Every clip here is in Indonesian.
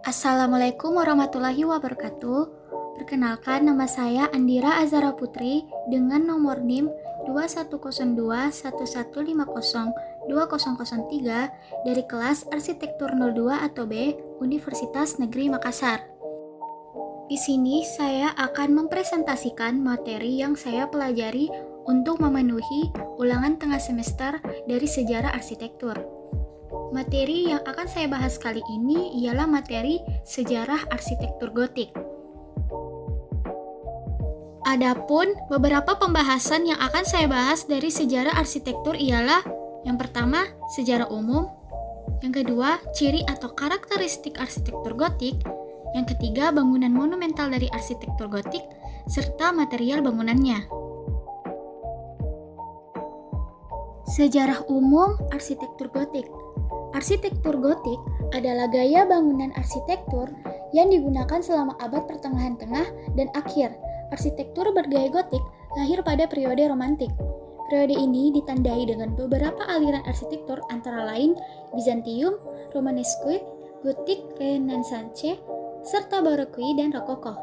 Assalamualaikum warahmatullahi wabarakatuh. Perkenalkan, nama saya Andira Azara Putri dengan nomor NIM 210211502003 dari kelas Arsitektur 02 atau B Universitas Negeri Makassar. Di sini saya akan mempresentasikan materi yang saya pelajari untuk memenuhi ulangan tengah semester dari sejarah arsitektur. Materi yang akan saya bahas kali ini ialah materi sejarah arsitektur gotik. Adapun beberapa pembahasan yang akan saya bahas dari sejarah arsitektur ialah yang pertama, sejarah umum, yang kedua, ciri atau karakteristik arsitektur gotik, yang ketiga, bangunan monumental dari arsitektur gotik, serta material bangunannya. Sejarah umum arsitektur gotik. Arsitektur gotik adalah gaya bangunan arsitektur yang digunakan selama abad pertengahan tengah dan akhir. Arsitektur bergaya gotik lahir pada periode romantik. Periode ini ditandai dengan beberapa aliran arsitektur antara lain Bizantium, Romanesque, Gotik, Renaissance, serta Baroque dan Rokoko.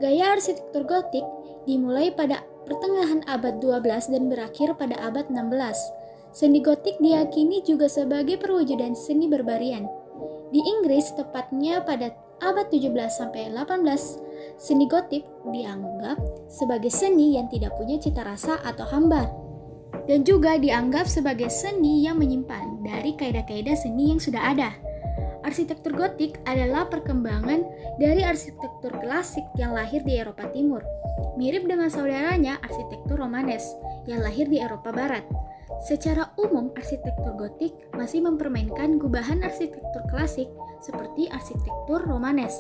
Gaya arsitektur gotik dimulai pada pertengahan abad 12 dan berakhir pada abad 16. Seni gotik diyakini juga sebagai perwujudan seni berbarian. Di Inggris, tepatnya pada abad 17-18, seni gotik dianggap sebagai seni yang tidak punya cita rasa atau hambar, dan juga dianggap sebagai seni yang menyimpan dari kaidah-kaidah seni yang sudah ada. Arsitektur gotik adalah perkembangan dari arsitektur klasik yang lahir di Eropa Timur, mirip dengan saudaranya arsitektur Romanes yang lahir di Eropa Barat. Secara umum, arsitektur gotik masih mempermainkan gubahan arsitektur klasik seperti arsitektur Romanes.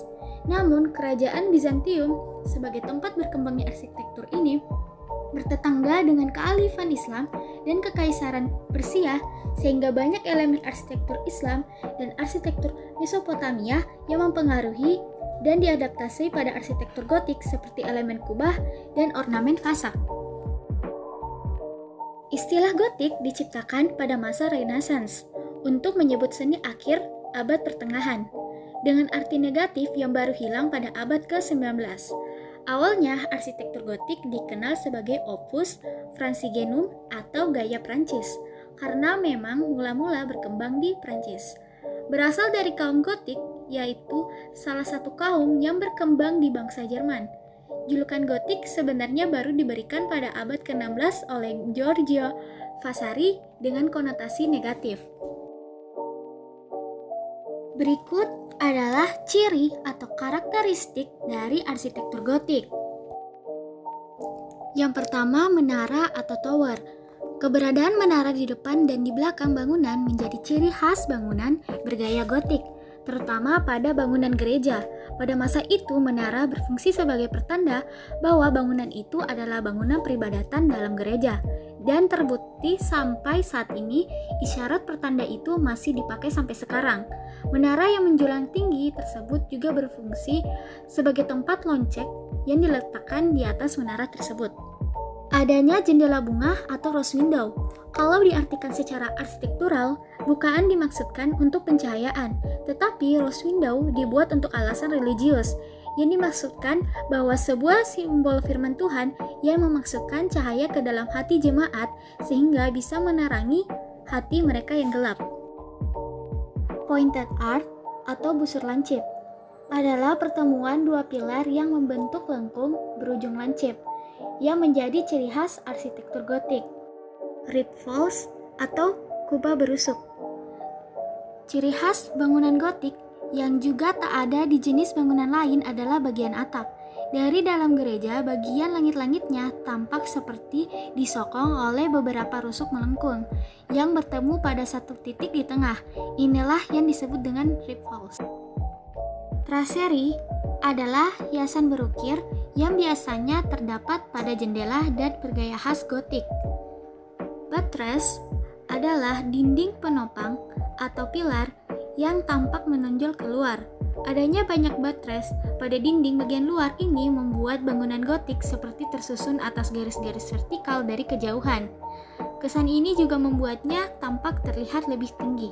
Namun, kerajaan Bizantium sebagai tempat berkembangnya arsitektur ini bertetangga dengan kealifan Islam dan kekaisaran Persia, sehingga banyak elemen arsitektur Islam dan arsitektur Mesopotamia yang mempengaruhi dan diadaptasi pada arsitektur gotik seperti elemen kubah dan ornamen fasad. Istilah gotik diciptakan pada masa Renaissance untuk menyebut seni akhir abad pertengahan, dengan arti negatif yang baru hilang pada abad ke-19. Awalnya, arsitektur gotik dikenal sebagai opus Francigenum atau gaya Prancis, karena memang mula-mula berkembang di Prancis. Berasal dari kaum gotik, yaitu salah satu kaum yang berkembang di bangsa Jerman. Julukan gotik sebenarnya baru diberikan pada abad ke-16 oleh Giorgio Vasari dengan konotasi negatif. Berikut adalah ciri atau karakteristik dari arsitektur gotik. Yang pertama, menara atau tower. Keberadaan menara di depan dan di belakang bangunan menjadi ciri khas bangunan bergaya gotik, terutama pada bangunan gereja. Pada masa itu, menara berfungsi sebagai pertanda bahwa bangunan itu adalah bangunan peribadatan dalam gereja. Dan terbukti sampai saat ini, isyarat pertanda itu masih dipakai sampai sekarang. Menara yang menjulang tinggi tersebut juga berfungsi sebagai tempat lonceng yang diletakkan di atas menara tersebut. Adanya jendela bunga atau rose window. Kalau diartikan secara arsitektural, bukaan dimaksudkan untuk pencahayaan, tetapi rose window dibuat untuk alasan religius, yang dimaksudkan bahwa sebuah simbol firman Tuhan yang memasukkan cahaya ke dalam hati jemaat sehingga bisa menerangi hati mereka yang gelap. Pointed arch atau busur lancip adalah pertemuan dua pilar yang membentuk lengkung berujung lancip, yang menjadi ciri khas arsitektur gotik. Rib vaults atau kubah berusuk. Ciri khas bangunan gotik yang juga tak ada di jenis bangunan lain adalah bagian atap. Dari dalam gereja, bagian langit-langitnya tampak seperti disokong oleh beberapa rusuk melengkung yang bertemu pada satu titik di tengah. Inilah yang disebut dengan rib vaults. Tracery adalah hiasan berukir yang biasanya terdapat pada jendela dan bergaya khas gotik. Buttress adalah dinding penopang atau pilar yang tampak menonjol keluar. Adanya banyak buttress pada dinding bagian luar ini membuat bangunan gotik seperti tersusun atas garis-garis vertikal dari kejauhan. Kesan ini juga membuatnya tampak terlihat lebih tinggi.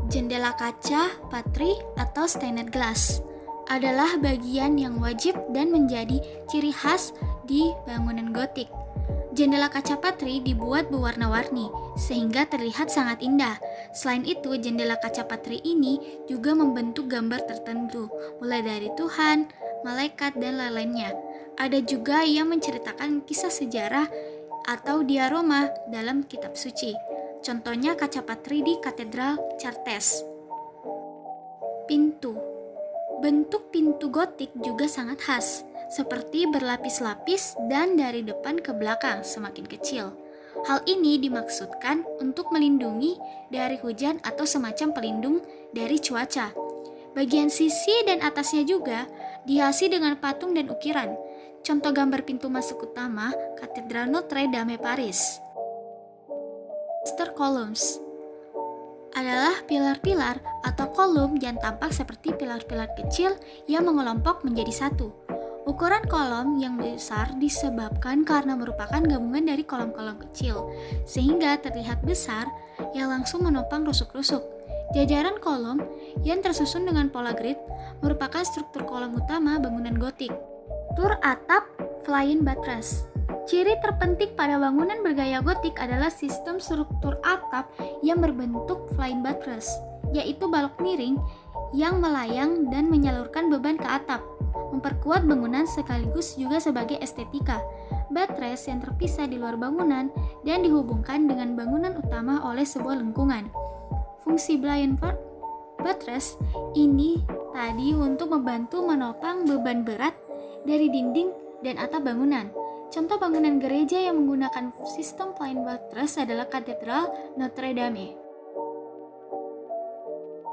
Jendela kaca, patri, atau stained glass adalah bagian yang wajib dan menjadi ciri khas di bangunan gotik. Jendela kaca patri dibuat berwarna-warni sehingga terlihat sangat indah. Selain itu, jendela kaca patri ini juga membentuk gambar tertentu, mulai dari Tuhan, malaikat, dan lain-lainnya. Ada juga yang menceritakan kisah sejarah atau diaroma dalam kitab suci. Contohnya kaca patri di Katedral Chartres. Pintu. Bentuk pintu gotik juga sangat khas, seperti berlapis-lapis dan dari depan ke belakang semakin kecil. Hal ini dimaksudkan untuk melindungi dari hujan atau semacam pelindung dari cuaca. Bagian sisi dan atasnya juga dihiasi dengan patung dan ukiran. Contoh gambar pintu masuk utama Katedral Notre Dame Paris. Master columns adalah pilar-pilar atau kolom yang tampak seperti pilar-pilar kecil yang mengelompok menjadi satu. Ukuran kolom yang besar disebabkan karena merupakan gabungan dari kolom-kolom kecil, sehingga terlihat besar yang langsung menopang rusuk-rusuk. Jajaran kolom yang tersusun dengan pola grid merupakan struktur kolom utama bangunan gotik. Tur atap flying buttress. Ciri terpenting pada bangunan bergaya gotik adalah sistem struktur atap yang berbentuk flying buttress, yaitu balok miring yang melayang dan menyalurkan beban ke atap, memperkuat bangunan sekaligus juga sebagai estetika. Buttress yang terpisah di luar bangunan dan dihubungkan dengan bangunan utama oleh sebuah lengkungan. Fungsi blind buttress ini tadi untuk membantu menopang beban berat dari dinding dan atap bangunan. Contoh bangunan gereja yang menggunakan sistem blind buttress adalah Katedral Notre Dame.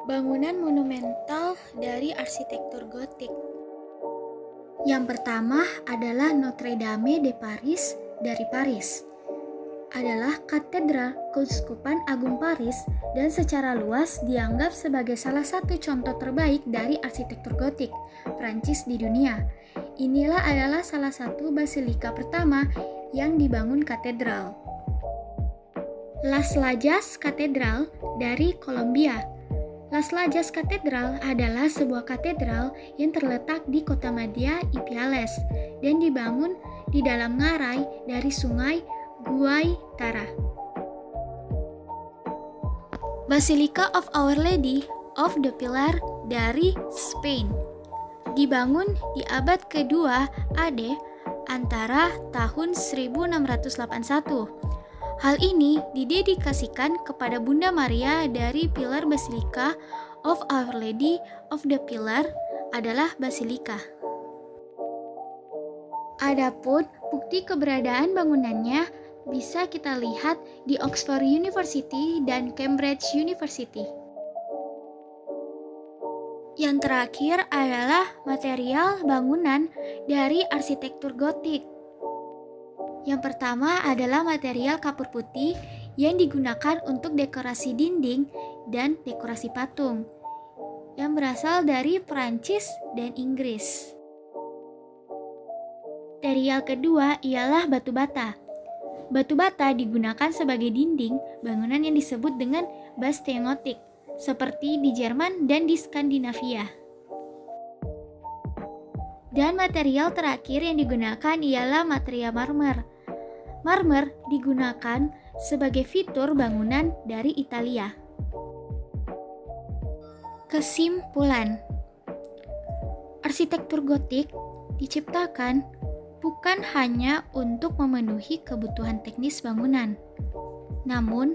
Bangunan monumental dari arsitektur gotik. Yang pertama adalah Notre Dame de Paris dari Paris. Adalah katedral Keuskupan Agung Paris dan secara luas dianggap sebagai salah satu contoh terbaik dari arsitektur gotik Prancis di dunia. Inilah adalah salah satu basilika pertama yang dibangun katedral. Las Lajas Cathedral dari Kolombia. Las Lajas Cathedral adalah sebuah katedral yang terletak di kota Madya Ipiales dan dibangun di dalam ngarai dari sungai Guaitara. Basilica of Our Lady of the Pilar dari Spain. Dibangun di abad kedua AD antara tahun 1681. Hal ini didedikasikan kepada Bunda Maria dari pilar Basilica of Our Lady of the Pilar adalah basilika. Adapun bukti keberadaan bangunannya bisa kita lihat di Oxford University dan Cambridge University. Yang terakhir adalah material bangunan dari arsitektur gotik. Yang pertama adalah material kapur putih yang digunakan untuk dekorasi dinding dan dekorasi patung, yang berasal dari Perancis dan Inggris. Material kedua ialah batu bata. Batu bata digunakan sebagai dinding bangunan yang disebut dengan bastion gotik, seperti di Jerman dan di Skandinavia. Dan material terakhir yang digunakan ialah material marmer. Marmer digunakan sebagai fitur bangunan dari Italia. Kesimpulan, arsitektur gotik diciptakan bukan hanya untuk memenuhi kebutuhan teknis bangunan, namun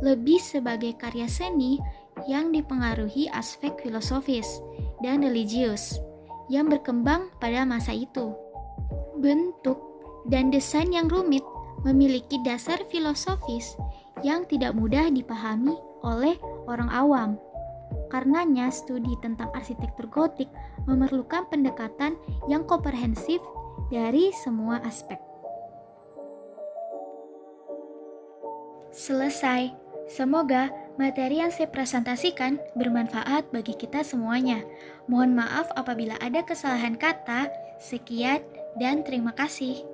lebih sebagai karya seni yang dipengaruhi aspek filosofis dan religius yang berkembang pada masa itu. Bentuk dan desain yang rumit memiliki dasar filosofis yang tidak mudah dipahami oleh orang awam. Karenanya, studi tentang arsitektur gotik memerlukan pendekatan yang komprehensif dari semua aspek. Selesai. Semoga materi yang saya presentasikan bermanfaat bagi kita semuanya. Mohon maaf apabila ada kesalahan kata. Sekian dan terima kasih.